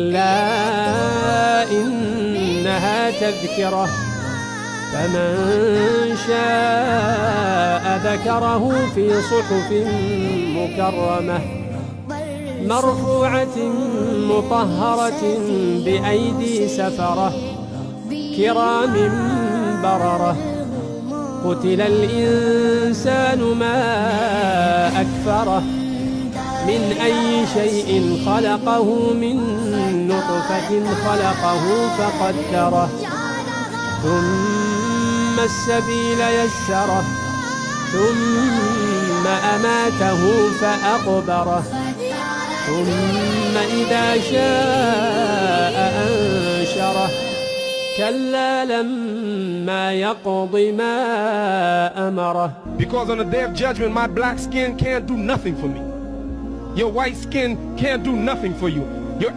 كلا إنها تذكرة فمن شاء ذكره في صحف مكرمة مرفوعة مطهرة بأيدي سفرة كرام بررة قتل الإنسان ما أكفره من أي شيء خلقه من نطفة خلقه فقدره ثم السبيل يسره ثم أماته فأقبره ثم إذا شاء أنشره كلا لما يقض ما أمره. Because on the day of judgment my black skin can't do nothing for me. Your white skin can't do nothing for you. Your